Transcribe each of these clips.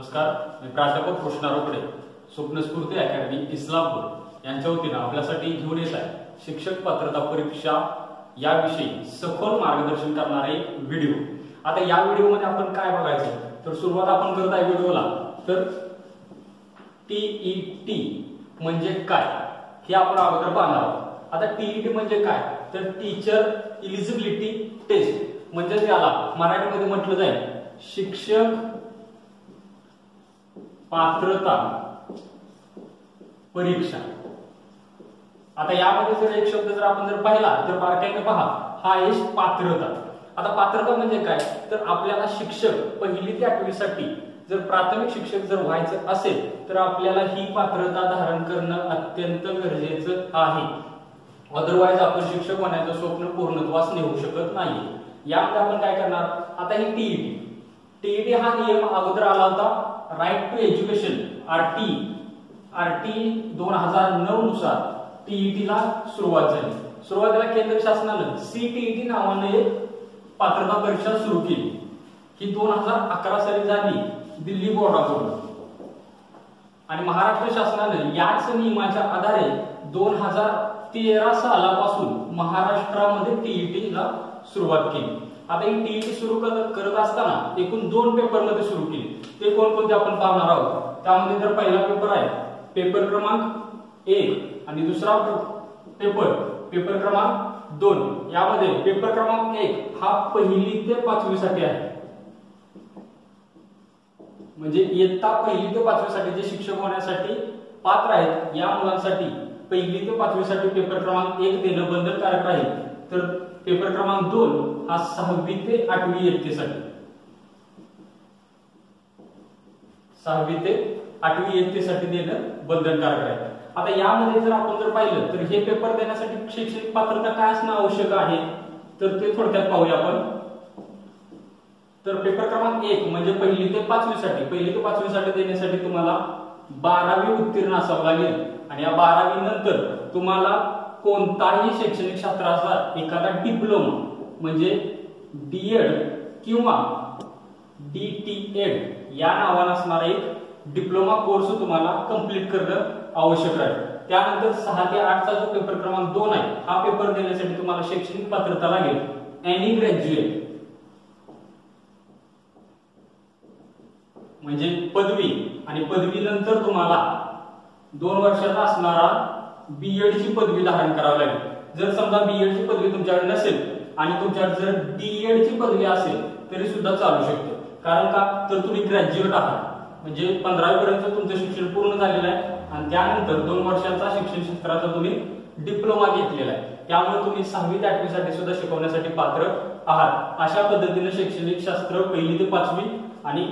नमस्कार, मी प्राध्यापक कृष्णा रोकडे, स्वप्नस्फूर्ती अकॅडमी इस्लामपूर यांच्या वतीने आपल्यासाठी घेऊन येत आहे शिक्षक पात्रता परीक्षा याविषयी सखोल मार्गदर्शन करणारे व्हिडिओ। आता या व्हिडिओमध्ये आपण काय बघायचं तर सुरुवात आपण करत आहे व्हिडिओला तर टीईटी म्हणजे काय हे आपण अगोदर पाहणार आहोत। आता टीईटी म्हणजे काय तर टीचर इलिजिबिलिटी टेस्ट म्हणजे त्याला मराठीमध्ये म्हटलं जाईल शिक्षक पात्रता परीक्षा। आता यामध्ये जर एक शब्द जर आपण जर पाहिला तर बारकाईने पहा, हा आहे पात्रता। आता पात्रता म्हणजे काय तर आपल्याला शिक्षक पहिली ते 8वी साठी जर प्राथमिक शिक्षक जर व्हायचं असेल तर आपल्याला ही पात्रता धारण करणं अत्यंत गरजेचं आहे। अदरवाईज आपण शिक्षक होण्याचं स्वप्न पूर्णत्वास नेऊ शकत नाही। यामध्ये आपण काय करणार, आता ही टीईटी हा नियम अगोदर आला होता राईट टू एज्युकेशन आरटी 2009 नुसार टीईटी ला सुरुवात झाली। सुरुवातीला केंद्र शासनाने सीटीईटी नावाने एक पात्रता परीक्षा सुरू केली। ही 2011 साली झाली दिल्ली बोर्डाकडून आणि महाराष्ट्र शासनाने याच नियमाच्या आधारे 2013 सालापासून महाराष्ट्रामध्ये टीईटी ला सुरुवात केली। आता ही टीईटी सुरू करत असताना एकूण 2 पेपर मध्ये सुरू केली। ते कोणकोणते आपण पाहणार आहोत। त्यामध्ये जर पहिला पेपर आहे पेपर क्रमांक 1 आणि दुसरा पेपर क्रमांक 2। यामध्ये पेपर क्रमांक 1 हा पहिली ते 5वी साठी आहे, म्हणजे इयत्ता पहिली ते 5वी साठी जे शिक्षक होण्यासाठी पात्र आहेत या मुलांसाठी पहिली ते 5वी साठी पेपर क्रमांक 1 देणं बंधनकारक आहे। तर पेपर क्रमांक 2 हा 6वी ते 8वी इयत्तेसाठी 6वी ते 8वी इयत्तेसाठी देणं बंधनकारक आहे। आता यामध्ये जर आपण जर पाहिलं तर हे पेपर देण्यासाठी शैक्षणिक पात्रता काय असणं आवश्यक आहे तर ते थोडक्यात पाहूया आपण। तर पेपर क्रमांक 1 म्हणजे पहिली ते 5वी साठी देण्यासाठी तुम्हाला 12वी उत्तीर्ण असावं लागेल आणि या 12वी नंतर तुम्हाला कोणताही शैक्षणिक शास्त्राचा एखादा डिप्लोमा म्हणजे डीएड किंवा डीटीएड या नावाने असणारा एक डिप्लोमा कोर्स तुम्हाला कंप्लीट करणं आवश्यक आहे। त्यानंतर 6 ते 8 चा जो पेपर क्रमांक 2 आहे हा पेपर देण्यासाठी तुम्हाला शैक्षणिक पात्रता लागेल एनी ग्रॅज्युएट म्हणजे पदवी आणि पदवी नंतर तुम्हाला 2 वर्षाचा असणारा बीएड ची पदवी धारण करावी लागेल। जर समजा बीएड ची पदवी तुमच्याकडे नसेल आणि तुमच्याकडे जर डीएड ची पदवी असेल तरी सुद्धा चालू शकते। कारण का तर तुम्ही ग्रॅज्युएट आहात म्हणजे 15वी पर्यंत तुमचं शिक्षण पूर्ण झालेलं आहे आणि त्यानंतर 2 वर्षाचा शिक्षण क्षेत्राचा तुम्ही डिप्लोमा घेतलेला आहे। त्यामुळे तुम्ही 6वी ते 8वी साठी सुद्धा शिकवण्यासाठी पात्र आहात। अशा पद्धतीने शैक्षणिक शास्त्र पहिली ते 5वी आणि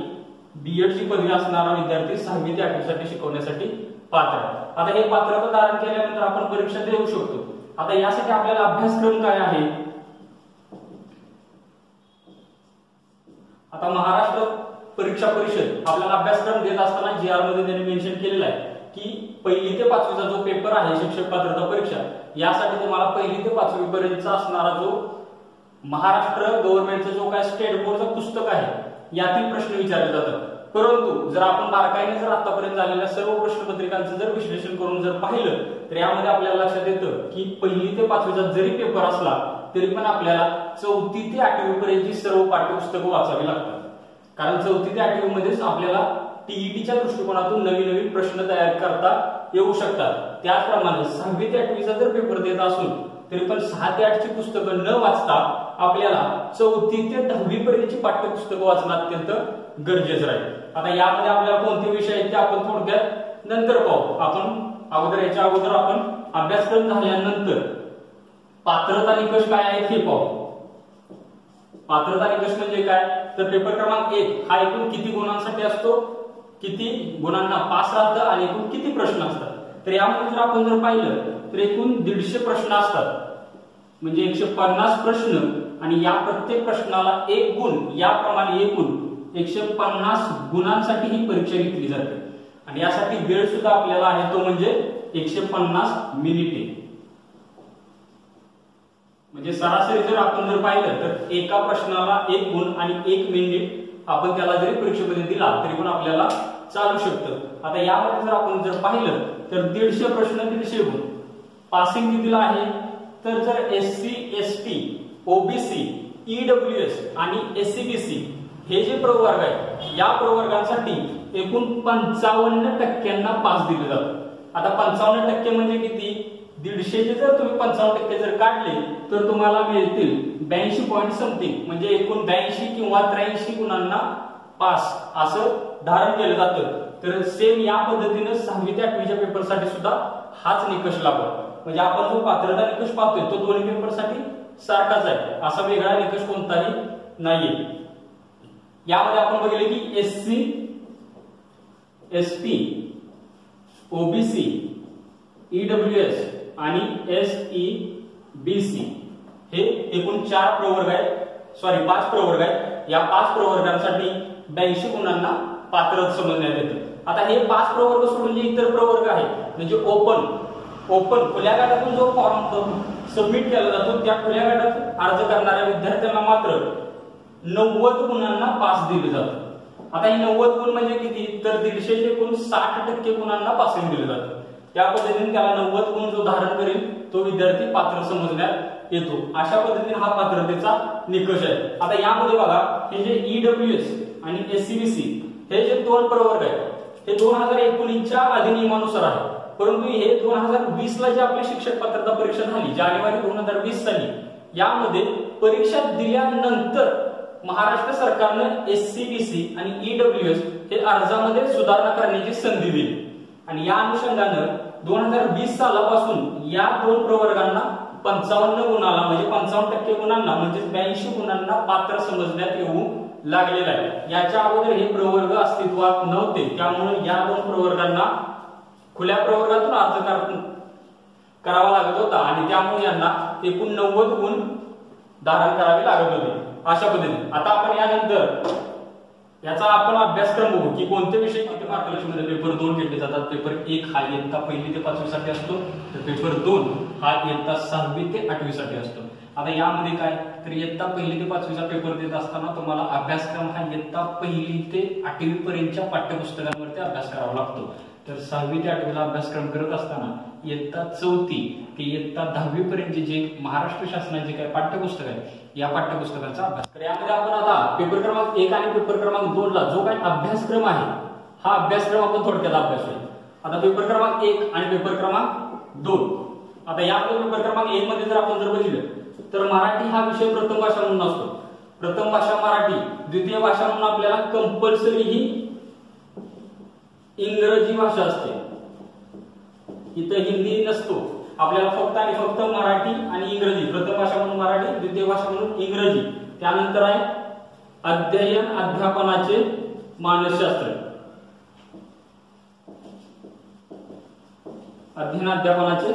बीएड ची पदवी असणारा विद्यार्थी 6वी ते 8वी साठी शिकवण्यासाठी पात्र आहे। आता हे पात्रता धारण केल्यानंतर आपण परीक्षा देऊ शकतो। आता यासाठी आपल्याला अभ्यासक्रम काय आहे, आता महाराष्ट्र परीक्षा परिषद आपल्याला अभ्यासक्रम देत असताना जीआर मध्ये त्यांनी मेन्शन केलेलं आहे की पहिली ते 5वीचा जो पेपर आहे शिक्षक पात्रता परीक्षा यासाठी तुम्हाला पहिली ते 5वी पर्यंतचा असणारा जो महाराष्ट्र गव्हर्नमेंटचा जो काय स्टेट बोर्डचं पुस्तक आहे यातील प्रश्न विचारले जातात। परंतु जर आपण बारकाईने जर आतापर्यंत झालेल्या सर्व प्रश्नपत्रिकांचं जर विश्लेषण करून जर पाहिलं तर यामध्ये आपल्याला लक्षात येतं की पहिली ते 5वीचा जरी पेपर असला तरी पण आपल्याला 4थी ते 8वी पर्यंतची सर्व पाठ्यपुस्तकं वाचावी लागतात। कारण 4थी ते 8वी मध्येच आपल्याला टीईटीच्या दृष्टिकोनातून नवीन नवीन प्रश्न तयार करता येऊ शकतात। त्याचप्रमाणे 6वी ते 8वीचा जर पेपर देत असून तरी पण 6 ते 8 ची पुस्तकं न वाचता आपल्याला 4थी ते 10वी पर्यंतची पाठ्यपुस्तकं वाचणं अत्यंत गरजेचं राहील। आता यामध्ये आपल्याला कोणते विषय आहेत ते आपण थोडक्यात नंतर पाहू। आपण याच्या अगोदर आपण अभ्यासक्रम झाल्यानंतर पात्रता निकष काय आहेत हे पाहू। पात्रता निकष म्हणजे काय तर पेपर क्रमांक 1 हा एकूण किती गुणांसाठी असतो, किती गुणांना पास राहतं आणि एकूण किती प्रश्न असतात। तर यामध्ये जर आपण जर पाहिलं तर एकूण 150 प्रश्न असतात म्हणजे 150 प्रश्न आणि या प्रत्येक प्रश्नाला 1 गुण, याप्रमाणे एकूण 150 गुणांसाठी ही परीक्षा घेतली जाते आणि यासाठी वेळ सुद्धा आपल्याला आहे तो म्हणजे 150 मिनिटे। म्हणजे सरासरी जर आपण जर पाहिलं तर एका प्रश्नाला 1 गुण आणि 1 मिनिट आपण त्याला जरी परीक्षेमध्ये दिला तरी पण आपल्याला चालू शकतं। आता यामध्ये जर आपण जर पाहिलं तर 150 प्रश्न 150 गुण पासिंग कितीला आहे, तर जर SC ST OBC EWS आणि SCBC हे जे प्रवर्ग आहेत या प्रवर्गांसाठी एकूण 55% पास दिले जातात। आता 55% म्हणजे किती, 150 चे जर तुम्ही 55% जर काढले तर तुम्हाला मिळतील 82 पॉइंट समथिंग, म्हणजे एकूण 82 किंवा 83 गुणांना पास असं धारण केलं जातं। तर सेम या पद्धतीने 6वी ते 8वीच्या पेपरसाठी सुद्धा हाच निकष लागतो, म्हणजे आपण जो पात्रता निकष पाहतोय तो दोन्ही पेपरसाठी सारखाच आहे, असा वेगळा निकष कोणताही नाहीये। यामध्ये आपण बघितले की SC ST OBC EWS आणि SEBC हे एकूण 4 प्रवर्ग आहेत, सॉरी 5 प्रवर्ग आहेत। या 5 प्रवर्गांसाठी 82 गुणांना पात्रता समजण्यात येतं। आता हे 5 प्रवर्ग सोडून जे इतर प्रवर्ग आहेत म्हणजे ओपन खुल्या गटातून जो फॉर्म सबमिट केला जातो त्या खुल्या गटात अर्ज करणाऱ्या विद्यार्थ्यांना मात्र 90 गुणांना पास दिले जातात। आता हे 90 गुण म्हणजे किती, तर 150 चे एकूण 60% गुणांना पासिंग दिले जातं। त्या पद्धतीने त्याला 90 गुण जो धारण करेल तो विद्यार्थी पात्र समजण्यात येतो। अशा पद्धतीने हा पात्रतेचा निकष आहे। आता यामध्ये बघा हे जे EWS आणि SCBC हे जे 2 प्रवर्ग आहेत हे 2019च्या अधिनियमानुसार आहे, परंतु हे 2020 ला जे आपली शिक्षक पात्रता परीक्षा झाली जानेवारी 2020 साली, यामध्ये परीक्षा दिल्यानंतर महाराष्ट्र सरकारनं SCBC आणि EWS हे अर्जामध्ये सुधारणा करण्याची संधी दिली आणि या अनुषंगानं 2020 सालापासून या 2 प्रवर्गांना 55 गुणाला म्हणजे 55% गुणांना म्हणजे 82 गुणांना पात्र समजण्यात येऊ लागलेला आहे। याच्या अगोदर हे प्रवर्ग अस्तित्वात नव्हते, त्यामुळे या 2 प्रवर्गांना खुल्या प्रवर्गातून अर्ज करावा लागत होता आणि त्यामुळे यांना एकूण 90 गुण धारण करावे लागत होते। अशा पद्धतीने आता आपण यानंतर याचा आपण अभ्यासक्रम बघू की कोणते विषय किती मार्गदर्शनमध्ये पेपर 2 घेतले जातात। पेपर 1 हा इयत्ता 1ली ते 5वी साठी असतो, तर पेपर 2 हा इयत्ता 6वी ते 8वी साठी असतो। आता यामध्ये काय, तर इयत्ता 1ली ते 5वीचा पेपर देत असताना तुम्हाला अभ्यासक्रम हा इयत्ता 1ली ते 8वी पर्यंतच्या पाठ्यपुस्तकांवरती अभ्यास करावा लागतो। तर 6वी ते 8वीला अभ्यासक्रम करत असताना इयत्ता 4थी ते इयत्ता 10वी पर्यंतचे जे महाराष्ट्र शासनाचे काही पाठ्यपुस्तक आहे या पाठ्यपुस्तकांचा अभ्यास। तर यामध्ये आपण आता पेपर क्रमांक 1 आणि पेपर क्रमांक 2 ला जो काही अभ्यासक्रम आहे हा अभ्यासक्रम आपण थोडक्यात अभ्यासूया। आता पेपर क्रमांक 1 आणि पेपर क्रमांक 2, आता यामध्ये पेपर क्रमांक 1 मध्ये जर आपण जर बघितलं तर मराठी हा विषय प्रथम भाषा म्हणून असतो। प्रथम भाषा मराठी, द्वितीय भाषा म्हणून आपल्याला कंपल्सरी ही इंग्रजी भाषा असते, इथं हिंदी नसतो, आपल्याला फक्त आणि फक्त मराठी आणि इंग्रजी, प्रथम भाषा म्हणून मराठी, द्वितीय भाषा म्हणून इंग्रजी। त्यानंतर आहे अध्ययन अध्यापनाचे मानसशास्त्र, अध्ययन अध्यापनाचे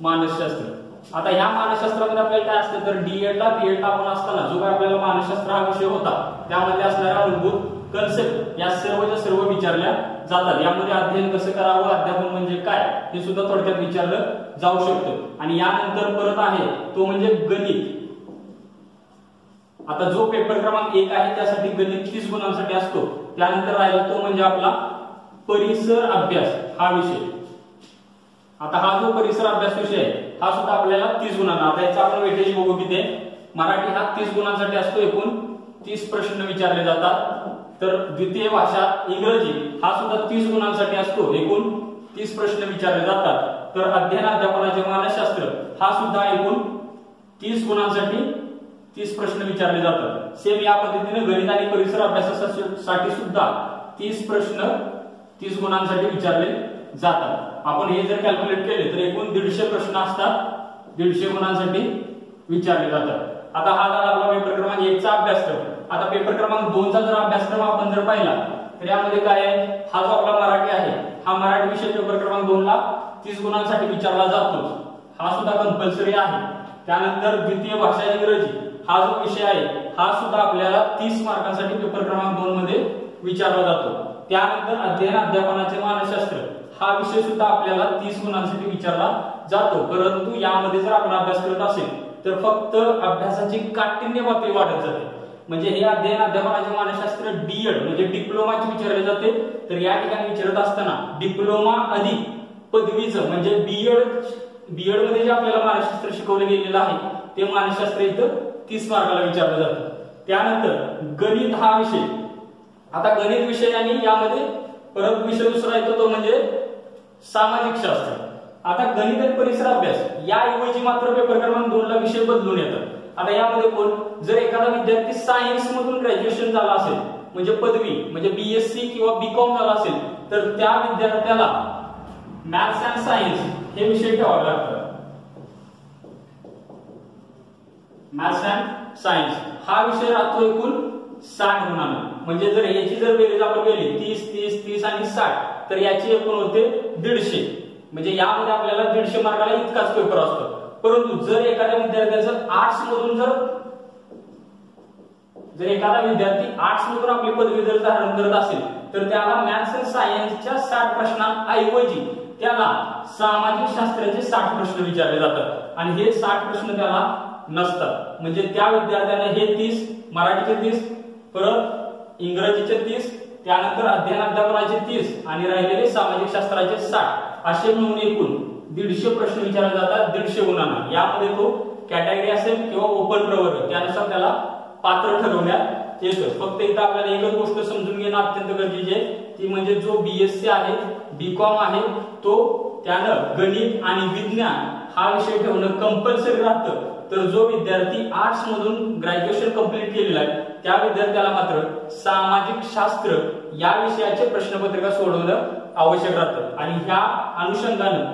मानसशास्त्र। आता या मानसशास्त्रामध्ये आपल्याला काय असतं, तर D.Ed ला B.Ed ला आपण असताना जो काय आपल्याला मानसशास्त्र हा विषय होता त्यामध्ये असणाऱ्या मूलभूत कन्सेप्ट या सर्वच्या सर्व विचारल्या जातात। यामध्ये अध्ययन कसं करावं, अध्यापन म्हणजे काय हे सुद्धा थोडक्यात विचारलं जाऊ शकतं। आणि यानंतर परत आहे तो म्हणजे गणित। आता जो पेपर क्रमांक 1 आहे त्यासाठी गणित 30 गुणांसाठी असतो। त्यानंतर राहिला तो म्हणजे आपला परिसर अभ्यास हा विषय। आता हा जो परिसर अभ्यास विषय आहे हा सुद्धा आपल्याला 30 गुणांना, आता याचा आपण वेटेज बघू किती आहे। मराठी हा 30 गुणांसाठी असतो, एकूण 30 प्रश्न विचारले जातात। तर द्वितीय भाषा इंग्रजी हा सुद्धा 30 गुणांसाठी असतो, एकूण 30 प्रश्न विचारले जातात। तर अध्ययन अध्यापनाचे मानसशास्त्र हा सुद्धा एकूण 30 गुणांसाठी 30 प्रश्न विचारले जातात। सेम या पद्धतीने गणित आणि परिसर अभ्यासासाठी सुद्धा 30 प्रश्न 30 गुणांसाठी विचारले जातात। आपण हे जर कॅल्क्युलेट केले तर एकूण 150 प्रश्न असतात, 150 गुणांसाठी विचारले जातात। आता हा झाला आपला पेपर क्रमांक 1 चा अभ्यासक्रम। आता पेपर क्रमांक 2 चा जर अभ्यासक्रम आपण जर पाहिला तर यामध्ये काय आहे, हा जो आपला मराठी आहे हा मराठी विषय पेपर क्रमांक 2 ला 30 गुणांसाठी विचारला जातो, हा सुद्धा कंपल्सरी आहे। त्यानंतर द्वितीय भाषा इंग्रजी हा जो विषय आहे हा सुद्धा आपल्याला 30 मार्कांसाठी पेपर क्रमांक 2 मध्ये विचारला जातो। त्यानंतर अध्ययन अध्यापनाचे मानसशास्त्र हा विषय सुद्धा आपल्याला 30 गुणांसाठी विचारला जातो। परंतु यामध्ये जर आपण अभ्यास करत असेल तर फक्त अभ्यासाची काठिण्य पातळी वाढत जाते। म्हणजे हे अध्ययन अध्यापनाचे मानसशास्त्र डीएड म्हणजे डिप्लोमाचे विचारले जाते. तर या ठिकाणी विचारत असताना डिप्लोमा अधिक पदवीचं म्हणजे बीएड मध्ये जे आपल्याला मानसशास्त्र शिकवलं गेलेलं आहे ते मानसशास्त्र इथं 30 मार्काला विचारलं जातं. त्यानंतर गणित हा विषय, आता गणित विषय आणि यामध्ये परत विषय दुसरा येतो तो म्हणजे सामाजिक शास्त्र. आता गणित आणि परिसर अभ्यास याऐवजी मात्र पेपर क्रमांक 2 ला विषय बदलून येतात. आता यामध्ये कोण जर एखादा विद्यार्थी सायन्स मधून ग्रॅज्युएशन झाला असेल म्हणजे पदवी म्हणजे बीएससी किंवा बीकॉम झाला असेल तर त्या विद्यार्थ्याला मॅथ्स अँड सायन्स हे विषय ठेवावे लागतात. मॅथ्स अँड सायन्स हा विषय राहतो एकूण 60 गुणांना. म्हणजे जर याची जर बेरीज आपण केली 30 30 30 आणि 60 तर याची एकूण होते 150. म्हणजे यामध्ये आपल्याला 150 मार्काला इतकाच पेपर असतो. परंतु जर एखाद्या विद्यार्थ्याचं आर्ट्स मधून जर एखादा विद्यार्थी आर्ट्स मधून आपली पदवी जर धारण करत असेल तर त्याला मॅथ्स अँड सायन्सच्या 60 प्रश्नांऐवजी त्याला सामाजिक शास्त्राचे 60 प्रश्न विचारले जातात आणि हे 60 प्रश्न त्याला नसतात. म्हणजे त्या विद्यार्थ्याने हे 30 मराठीचे 30 परत इंग्रजीचे 30 त्यानंतर अध्ययन अध्यापनाचे 30 आणि राहिलेले सामाजिक शास्त्राचे 60 असे मिळून एकूण 150 प्रश्न विचारले जातात 150 गुणांना. यामध्ये तो कॅटेगरी असेल किंवा ओपन प्रवर्ग त्यानुसार त्याला पात्र ठरवण्यात येतं. फक्त इथं आपल्याला एकच गोष्ट समजून घेणं अत्यंत गरजेचे आहे ती म्हणजे जो बीएससी आहे बीकॉम आहे तो त्यानं गणित आणि विज्ञान हा विषय ठेवणं कंपल्सरी राहतं. तर जो विद्यार्थी आर्ट्स मधून ग्रॅज्युएशन कंप्लीट केलेला आहे त्या विद्यार्थ्याला मात्र सामाजिक शास्त्र या विषयाचे प्रश्नपत्रिका सोडवणं आवश्यक राहतं. आणि ह्या अनुषंगानं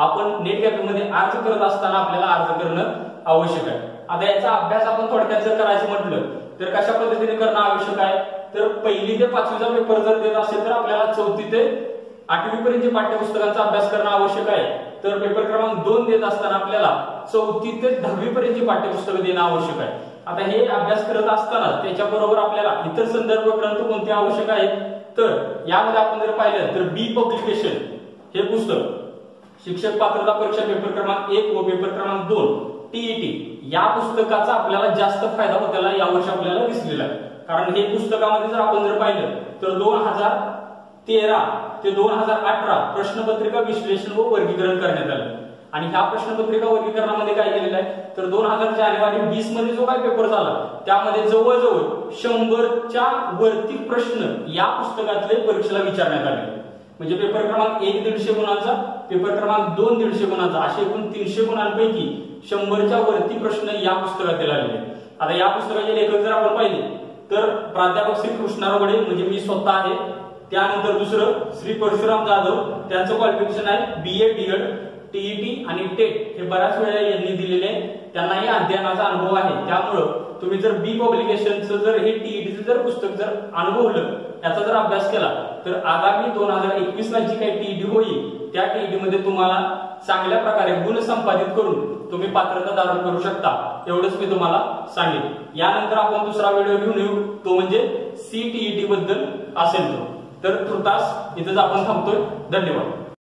आपण नेट कॅफेमध्ये अर्ज करत असताना आपल्याला अर्ज करणं आवश्यक आहे. आता याचा अभ्यास आपण थोडक्यात जर करायचं म्हटलं तर कशा पद्धतीने करणं आवश्यक आहे तर 1ली ते 5वीचा पेपर जर देत असेल तर आपल्याला 4थी ते 8वी पर्यंत पाठ्यपुस्तकांचा अभ्यास करणं आवश्यक आहे. तर पेपर क्रमांक 2 देत असताना आपल्याला 4थी ते 10वी पर्यंत पाठ्यपुस्तकं देणं आवश्यक आहे. आता हे अभ्यास करत असताना त्याच्याबरोबर आपल्याला इतर संदर्भ ग्रंथ कोणते आवश्यक आहेत तर यामध्ये आपण जर पाहिलं तर बी पब्लिकेशन हे पुस्तक शिक्षक पात्रता परीक्षा पेपर क्रमांक 1 व पेपर क्रमांक 2 टीईटी या पुस्तकाचा आपल्याला जास्त फायदा होताना यावर्षी आपल्याला दिसलेला आहे. कारण हे पुस्तकामध्ये जर आपण जर पाहिलं तर 2013 ते 2018 प्रश्नपत्रिका विश्लेषण व वर्गीकरण करण्यात आलं. आणि ह्या प्रश्नपत्रिका वर्गीकरणामध्ये काय केलेलं आहे तर 2000 जानेवारी 20 मध्ये जो काय पेपर झाला त्यामध्ये जवळजवळ 100च्या वरती प्रश्न या पुस्तकातले परीक्षेला विचारण्यात आले. म्हणजे पेपर क्रमांक 1 150 गुणांचा पेपर क्रमांक 2 150 गुणांचा असे एकूण 300 गुणांपैकी 100च्या वरती प्रश्न या पुस्तकात आलेले. आता या पुस्तकाचे लेखक जर आपण पाहिले तर प्राध्यापक श्री कृष्णा रोगडे म्हणजे मी स्वतः आहे. त्यानंतर दुसरं श्री परशुराम जाधव त्यांचं क्वालिफिकेशन आहे बीए डीएड टीईटी आणि टेट हे बऱ्याच वेळा यांनी दिलेले त्यांनाही अध्ययनाचा अनुभव आहे. त्यामुळं तुम्ही जर बी पब्लिकेशनचं जर हे टीईटीचं जर पुस्तक जर अनुभवलं याचा जर अभ्यास केला तर आगामी 2021 ला जी काही टीईटी होईल त्या टीईटी मध्ये तुम्हाला चांगल्या प्रकारे गुण संपादित करून तुम्ही पात्रता धारण करू शकता एवढंच मी तुम्हाला सांगेन. यानंतर आपण दुसरा व्हिडिओ घेऊन येऊ तो म्हणजे सीटीईटी बद्दल असेल तो. तर तुर्तास इथंच आपण थांबतोय. धन्यवाद.